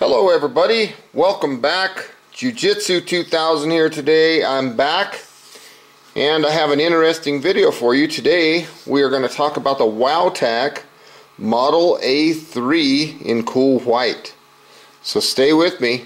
Hello everybody, welcome back. Jiu-Jitsu 2000 here today. I'm back and I have an interesting video for you. Today we are going to talk about the Wowtac Model A3 in cool white. So stay with me.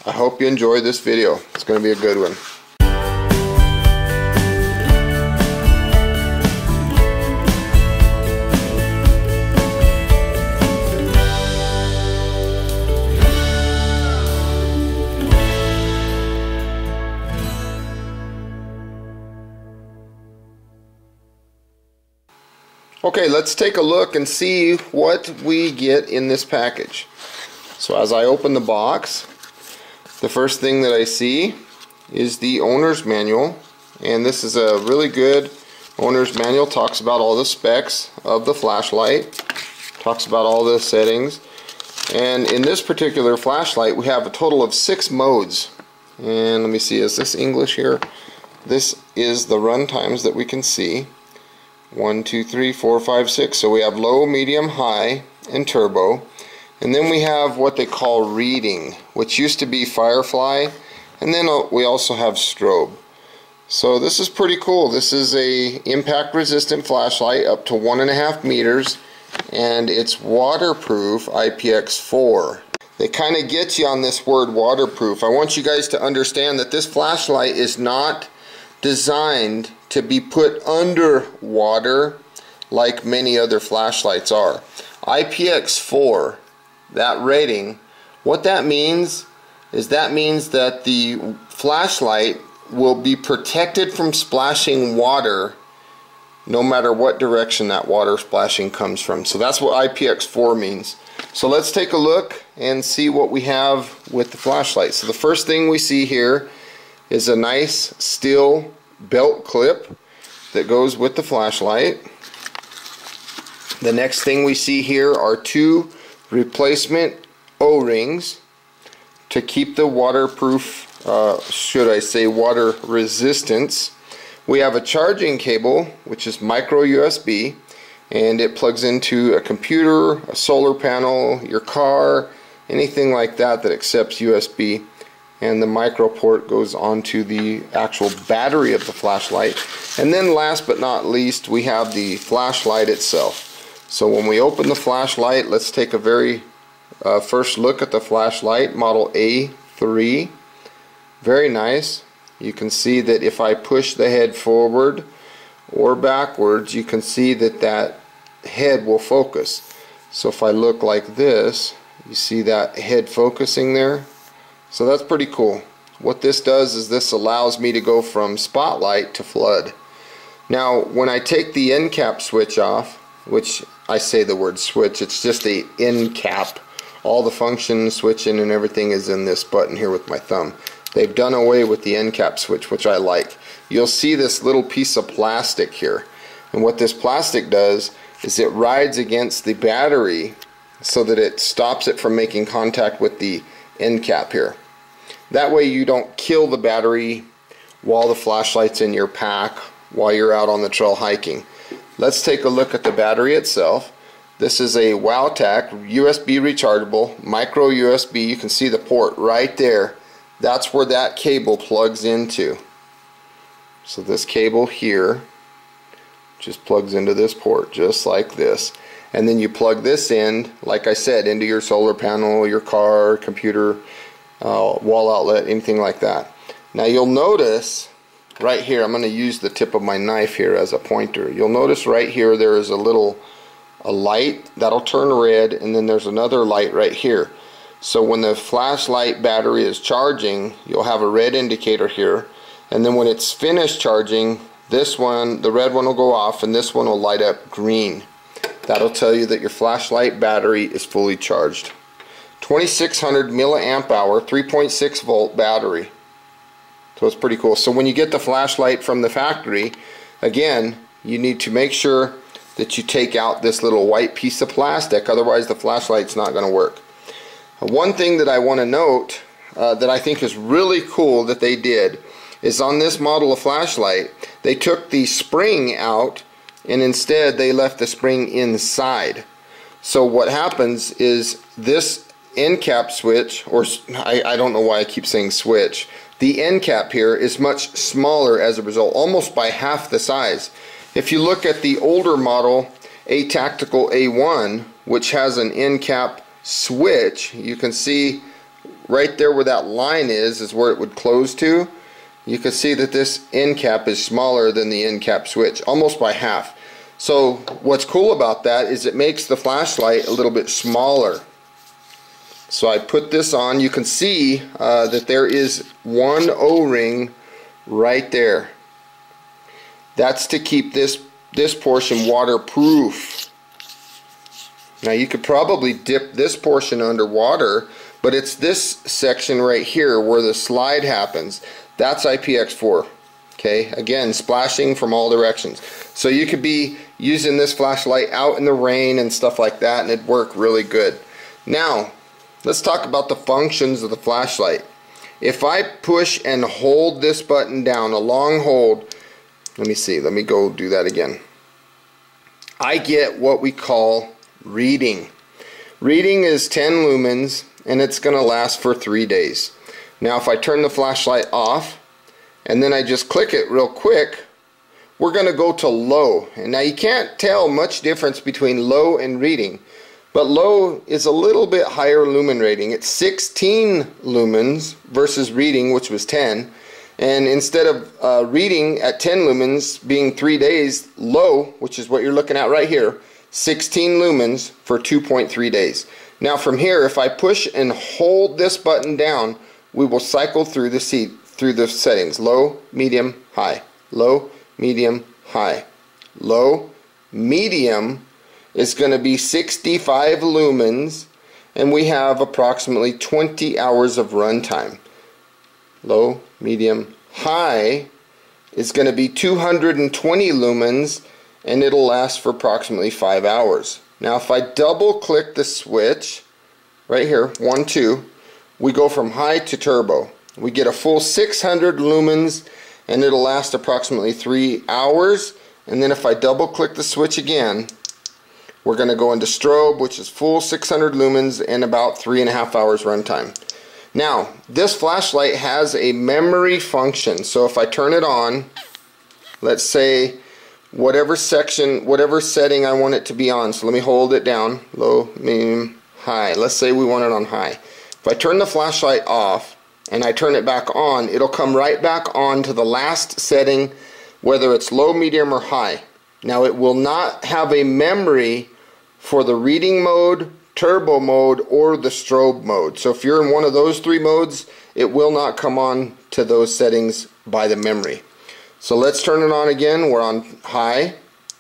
I hope you enjoy this video. It's going to be a good one. Okay, let's take a look and see what we get in this package. So as I open the box, the first thing that I see is the owner's manual, and this is a really good owner's manual. Talks about all the specs of the flashlight, talks about all the settings, and in this particular flashlight we have a total of 6 modes. And let me see, is this English here? This is the run times that we can see. 1, 2, 3, 4, 5, 6. So we have low, medium, high, and turbo. And then we have what they call reading, which used to be firefly. And then we also have strobe. So this is pretty cool. This is a impact resistant flashlight up to 1.5 meters. And it's waterproof IPX4. They kind of get you on this word waterproof. I want you guys to understand that this flashlight is not designed to be put under water like many other flashlights are. IPX4, that rating, what that means is that the flashlight will be protected from splashing water no matter what direction that water splashing comes from. So that's what IPX4 means. So let's take a look and see what we have with the flashlight. So the first thing we see here is a nice steel belt clip that goes with the flashlight. The next thing we see here are 2 replacement O-rings to keep the waterproof, should I say water resistance. We have a charging cable, which is micro USB, and it plugs into a computer, a solar panel, your car, anything like that that accepts USB. And the micro port goes onto the actual battery of the flashlight. And then last but not least, we have the flashlight itself. So when we open the flashlight, let's take a very first look at the flashlight, model A3. Very nice. You can see that if I push the head forward or backwards, you can see that that head will focus. So if I look like this, you see that head focusing there? So that's pretty cool. What this does is this allows me to go from spotlight to flood. Now when I take the end cap switch off, which I say the word switch, it's just a end cap. All the function switching and everything is in this button here with my thumb. They've done away with the end cap switch, which I like. You'll see this little piece of plastic here. And what this plastic does is it rides against the battery so that it stops it from making contact with the end cap here. That way you don't kill the battery while the flashlight's in your pack while you're out on the trail hiking. Let's take a look at the battery itself. This is a Wowtac USB rechargeable micro USB. You can see the port right there. That's where that cable plugs into. So this cable here just plugs into this port just like this. And then you plug this in, like I said, into your solar panel, your car, computer, wall outlet, anything like that. Now you'll notice right here, I'm going to use the tip of my knife here as a pointer. You'll notice right here there is a light that'll turn red, and then there's another light right here. So when the flashlight battery is charging, you'll have a red indicator here, and then when it's finished charging, this one, the red one will go off, and this one will light up green. That'll tell you that your flashlight battery is fully charged. 2600 milliamp hour, 3.6 volt battery. So it's pretty cool. So when you get the flashlight from the factory, again, you need to make sure that you take out this little white piece of plastic, otherwise the flashlight's not going to work. One thing that I want to note that I think is really cool that they did is on this model of flashlight, they took the spring out and instead they left the spring inside. So what happens is this end cap switch, or I don't know why I keep saying switch, the end cap here is much smaller as a result, almost by half the size. If you look at the older model, a Tactical A1, which has an end cap switch, you can see right there where that line is where it would close to. You can see that this end cap is smaller than the end cap switch, almost by half. So what's cool about that is it makes the flashlight a little bit smaller. So I put this on. You can see that there is one O-ring right there. That's to keep this portion waterproof. Now you could probably dip this portion underwater, but it's this section right here where the slide happens. That's IPX4. Okay, again, splashing from all directions. So you could be using this flashlight out in the rain and stuff like that, and it'd work really good. Now, let's talk about the functions of the flashlight. If I push and hold this button down, a long hold, let me see, let me go do that again. I get what we call reading. Reading is 10 lumens, and it's going to last for 3 days. Now, if I turn the flashlight off, and then I just click it real quick, we're going to go to low. And now you can't tell much difference between low and reading, but low is a little bit higher lumen rating. It's 16 lumens versus reading, which was 10. And instead of reading at 10 lumens being 3 days, low, which is what you're looking at right here, 16 lumens for 2.3 days. Now from here, if I push and hold this button down, we will cycle through the settings. Low, medium, high. Low, medium, high. Low, medium is going to be 65 lumens, and we have approximately 20 hours of runtime. Low, medium, high is going to be 220 lumens, and it'll last for approximately 5 hours. Now if I double click the switch right here, 1, 2, we go from high to turbo. We get a full 600 lumens, and it'll last approximately 3 hours. And then if I double click the switch again, we're going to go into strobe, which is full 600 lumens and about 3.5 hours runtime. Now this flashlight has a memory function, so if I turn it on, let's say whatever setting I want it to be on, so let me hold it down, low, medium, high. Let's say we want it on high. If I turn the flashlight off and I turn it back on, it'll come right back on to the last setting, whether it's low, medium, or high. Now it will not have a memory for the reading mode, turbo mode, or the strobe mode. So if you're in one of those 3 modes, it will not come on to those settings by the memory. So let's turn it on again. We're on high,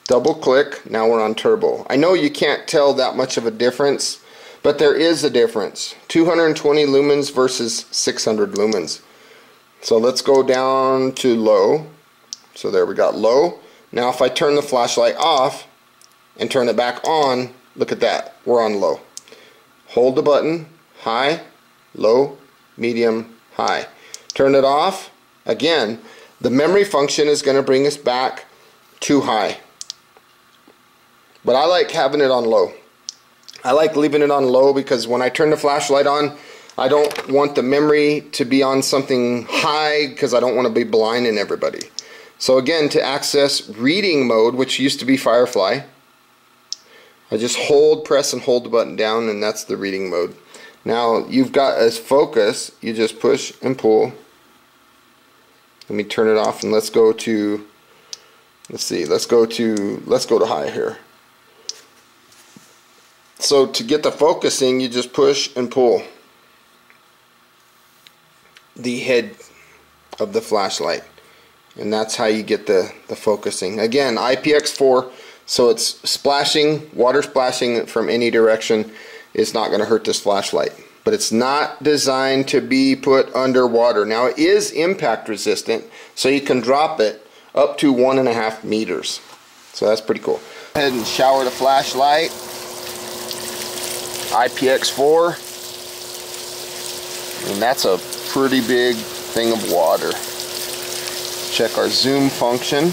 double click, now we're on turbo. I know you can't tell that much of a difference, but there is a difference. 220 lumens versus 600 lumens. So let's go down to low. So there we got low. Now if I turn the flashlight off and turn it back on, look at that, we're on low. Hold the button, high, low, medium, high. Turn it off, again, the memory function is going to bring us back to high. But I like having it on low. I like leaving it on low because when I turn the flashlight on, I don't want the memory to be on something high because I don't want to be blinding everybody. So again, to access reading mode, which used to be Firefly, I just press and hold the button down, and that's the reading mode. Now you've got as focus, you just push and pull. Let me turn it off and let's go to, let's go to high here. So to get the focusing, you just push and pull the head of the flashlight, and that's how you get the focusing. Again, IPX4, so it's splashing, water splashing from any direction is not going to hurt this flashlight. But it's not designed to be put underwater. Now it is impact resistant, so you can drop it up to 1.5 meters. So that's pretty cool. Go ahead and shower the flashlight. IPX4, and that's a pretty big thing of water. Check our zoom function.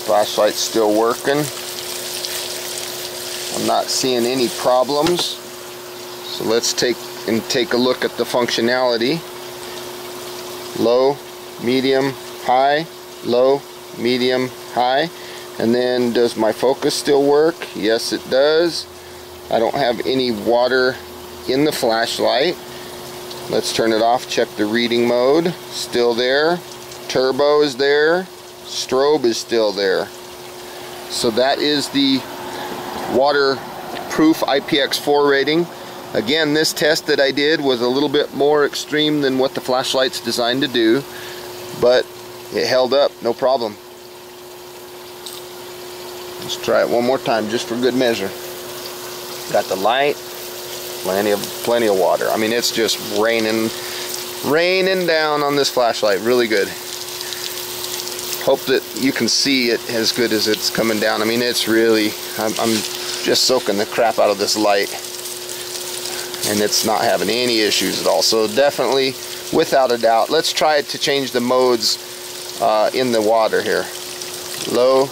Flashlight's still working. I'm not seeing any problems. So let's take a look at the functionality. Low, medium, high, low, medium, high. And then, does my focus still work? Yes, it does. I don't have any water in the flashlight. Let's turn it off, check the reading mode. Still there. Turbo is there. Strobe is still there. So that is the waterproof IPX4 rating. Again, this test that I did was a little bit more extreme than what the flashlight's designed to do, but it held up, no problem. Let's try it one more time just for good measure. Got the light, plenty of water. I mean, it's just raining down on this flashlight, really good. Hope that you can see it as good as it's coming down. I mean, it's really, I'm just soaking the crap out of this light, and it's not having any issues at all. So definitely, without a doubt, let's try to change the modes in the water here. Low,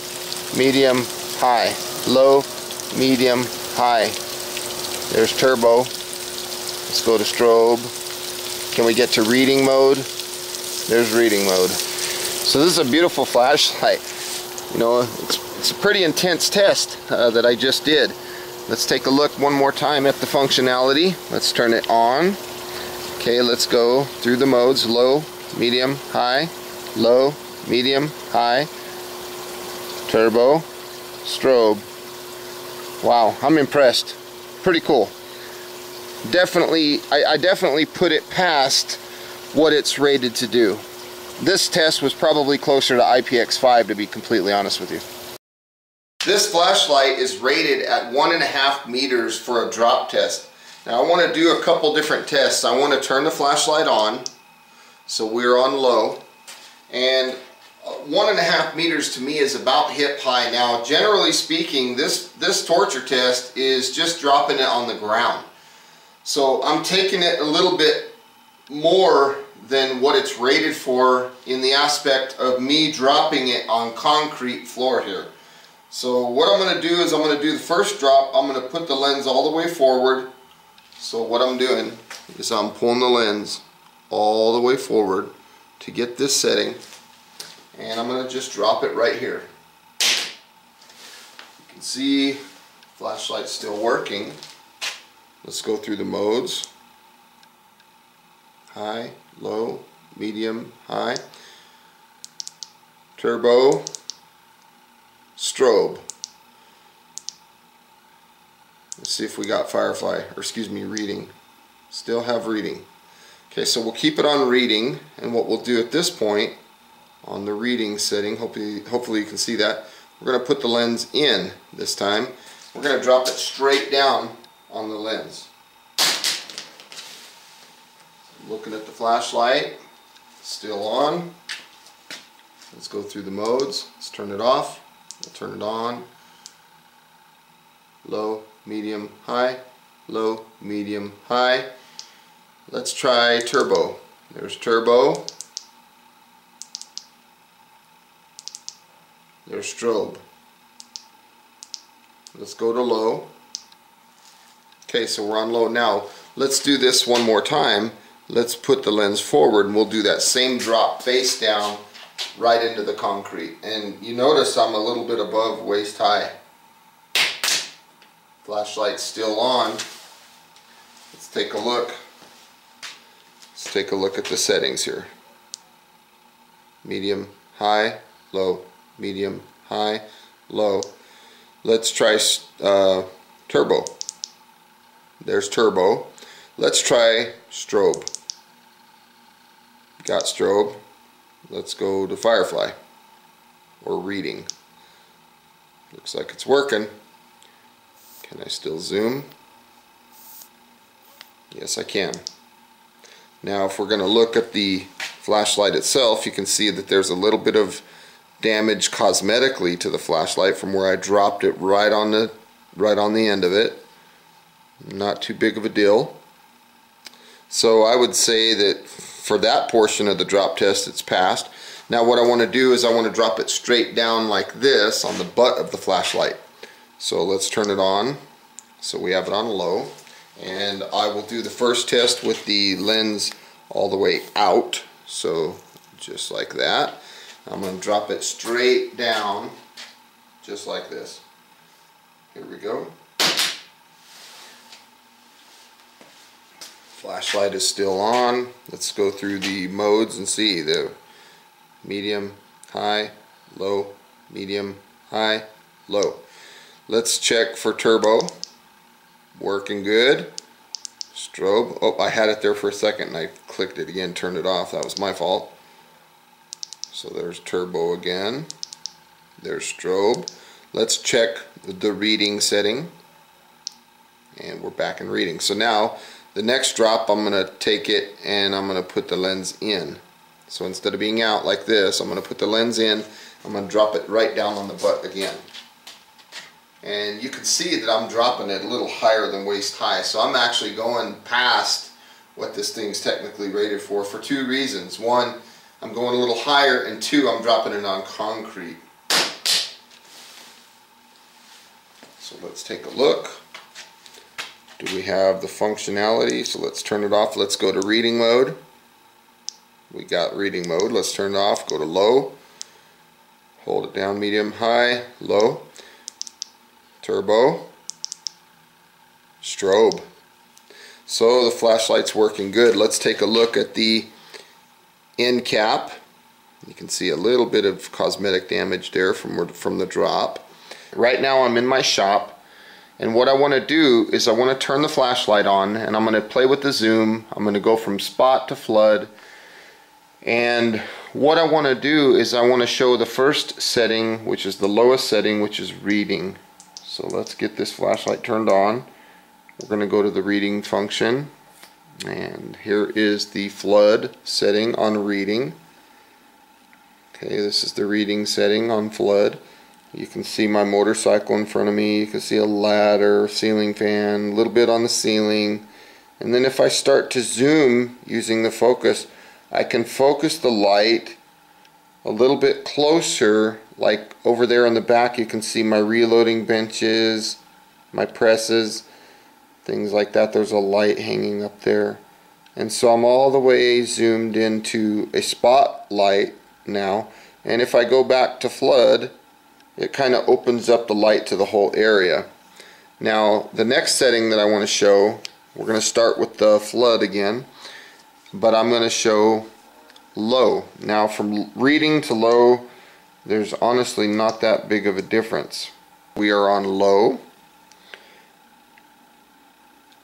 medium, high. Low, medium, high. There's turbo. Let's go to strobe. Can we get to reading mode? There's reading mode. So this is a beautiful flashlight. You know, it's a pretty intense test that I just did. Let's take a look one more time at the functionality. Let's turn it on. Okay, let's go through the modes. Low, medium, high. Low, medium, high. Turbo, strobe. Wow, I'm impressed. Pretty cool. Definitely, I definitely put it past what it's rated to do. This test was probably closer to IPX5, to be completely honest with you. This flashlight is rated at 1.5 meters for a drop test. Now I want to do a couple different tests. I want to turn the flashlight on, so we're on low, and 1.5 meters to me is about hip high. Now generally speaking, this torture test is just dropping it on the ground. So I'm taking it a little bit more than what it's rated for in the aspect of me dropping it on concrete floor here. So what I'm going to do is I'm going to do the first drop. I'm going to put the lens all the way forward. So what I'm doing is I'm pulling the lens all the way forward to get this setting, and I'm going to just drop it right here. You can see flashlight's still working. Let's go through the modes. High, low, medium, high. Turbo, strobe. Let's see if we got firefly, or excuse me, reading. Still have reading. Okay, so we'll keep it on reading, and what we'll do at this point on the reading setting, hopefully you can see that, we're going to put the lens in this time. We're going to drop it straight down on the lens. Looking at the flashlight, still on. Let's go through the modes. Let's turn it off. We'll turn it on. Low, medium, high. Low, medium, high. Let's try turbo. There's turbo. There's strobe. Let's go to low. Okay, so we're on low now. Let's do this one more time. Let's put the lens forward, and we'll do that same drop face down right into the concrete. And you notice I'm a little bit above waist high. Flashlight's still on. Let's take a look. Let's take a look at the settings here. Medium, high, low, medium, high, low. Let's try turbo. There's turbo. Let's try strobe. Got strobe. Let's go to firefly or reading. Looks like it's working. Can I still zoom? Yes, I can. Now if we're going to look at the flashlight itself, you can see that there's a little bit of damage cosmetically to the flashlight from where I dropped it right on the end of it. Not too big of a deal. So I would say that for that portion of the drop test, it's passed. Now what I want to do is I want to drop it straight down like this on the butt of the flashlight. So let's turn it on. So we have it on low. And I will do the first test with the lens all the way out. So just like that. I'm going to drop it straight down just like this. Here we go. Flashlight is still on. Let's go through the modes and see the medium, high, low, medium, high, low. Let's check for turbo. Working good. Strobe. Oh, I had it there for a second and I clicked it again, turned it off. That was my fault. So there's turbo again. There's strobe. Let's check the reading setting. And we're back in reading. So now the next drop, I'm going to take it and I'm going to put the lens in. So instead of being out like this, I'm going to put the lens in. I'm going to drop it right down on the butt again. And you can see that I'm dropping it a little higher than waist high. So I'm actually going past what this thing's technically rated for two reasons. One, I'm going a little higher, and two, I'm dropping it on concrete. So let's take a look. Do we have the functionality? So let's turn it off. Let's go to reading mode. We got reading mode. Let's turn it off. Go to low. Hold it down, medium, high, low. Turbo. Strobe. So the flashlight's working good. Let's take a look at the end cap. You can see a little bit of cosmetic damage there from the drop. Right now I'm in my shop, and what I want to do is I want to turn the flashlight on, and I'm going to play with the zoom. I'm going to go from spot to flood, and what I want to do is I want to show the first setting, which is the lowest setting, which is reading. So let's get this flashlight turned on. We're going to go to the reading function, and here is the flood setting on reading. Okay, this is the reading setting on flood. You can see my motorcycle in front of me. You can see a ladder, ceiling fan, a little bit on the ceiling. And then if I start to zoom using the focus, I can focus the light a little bit closer, like over there in the back you can see my reloading benches, my presses, things like that. There's a light hanging up there. And so I'm all the way zoomed into a spotlight now. And if I go back to flood, it kind of opens up the light to the whole area. Now the next setting that I want to show, we're going to start with the flood again, but I'm going to show low. Now from reading to low, there's honestly not that big of a difference. We are on low.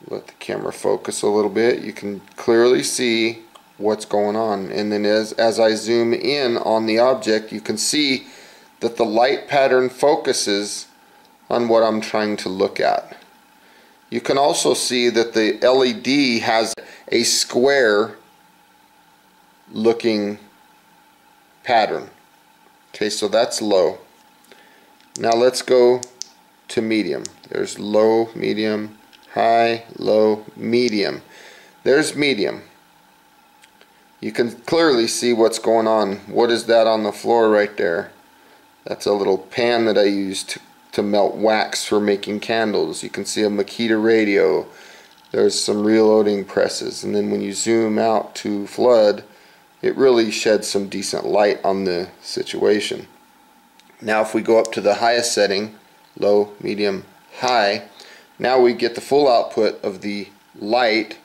Let the camera focus a little bit. You can clearly see what's going on, and then as I zoom in on the object, you can see that the light pattern focuses on what I'm trying to look at. You can also see that the LED has a square looking pattern. Okay, so that's low. Now let's go to medium. There's low, medium, high, low, medium. There's medium. You can clearly see what's going on. What is that on the floor right there? That's a little pan that I used to melt wax for making candles. You can see a Makita radio. There's some reloading presses, and then when you zoom out to flood, it really sheds some decent light on the situation. Now if we go up to the highest setting, low, medium, high, now we get the full output of the light.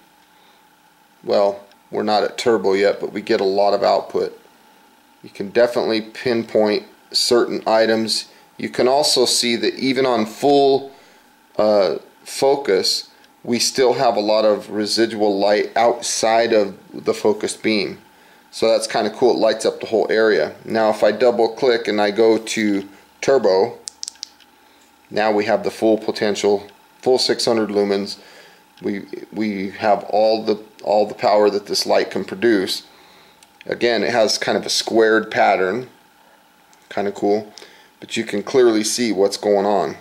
Well, we're not at turbo yet, but we get a lot of output. You can definitely pinpoint certain items. You can also see that even on full focus, we still have a lot of residual light outside of the focused beam. So that's kind of cool. It lights up the whole area. Now if I double click and I go to turbo, now we have the full potential, full 600 lumens. We have all the power that this light can produce. Again, it has kind of a squared pattern, kind of cool, but you can clearly see what's going on.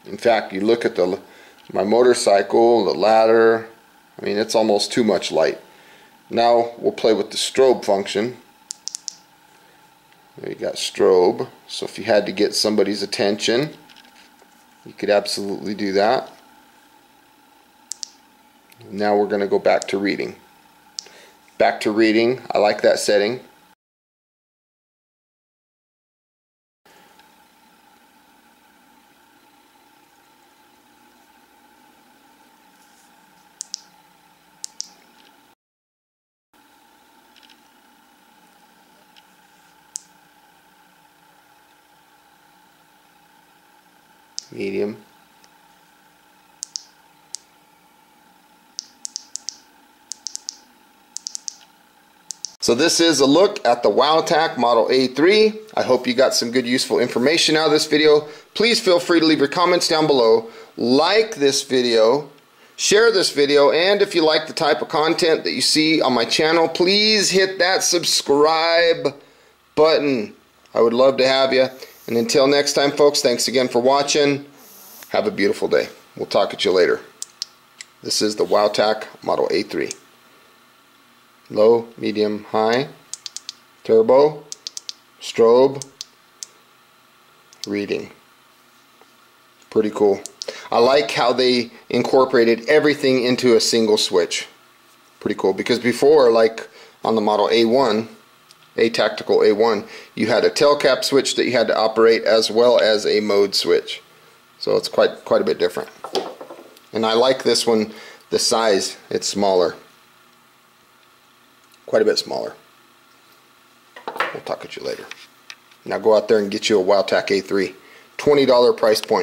In fact, you look at my motorcycle, the ladder, I mean, it's almost too much light. Now we'll play with the strobe function. There you got strobe. So if you had to get somebody's attention, you could absolutely do that. Now we're going to go back to reading. Back to reading. I like that setting. Medium. So this is a look at the Wowtac Model A3. I hope you got some good useful information out of this video. Please feel free to leave your comments down below. Like this video, share this video, and if you like the type of content that you see on my channel, please hit that subscribe button. I would love to have you. And until next time, folks, thanks again for watching. Have a beautiful day. We'll talk at you later. This is the Wowtac Model A3. Low, medium, high, turbo, strobe, reading. Pretty cool. I like how they incorporated everything into a single switch. Pretty cool, because before, like on the Model A1, Tactical A1, you had a tail cap switch that you had to operate as well as a mode switch. So it's quite a bit different. And I like this one, the size, it's smaller. Quite a bit smaller. We'll talk at you later. Now go out there and get you a Wowtac A3. $20 price point.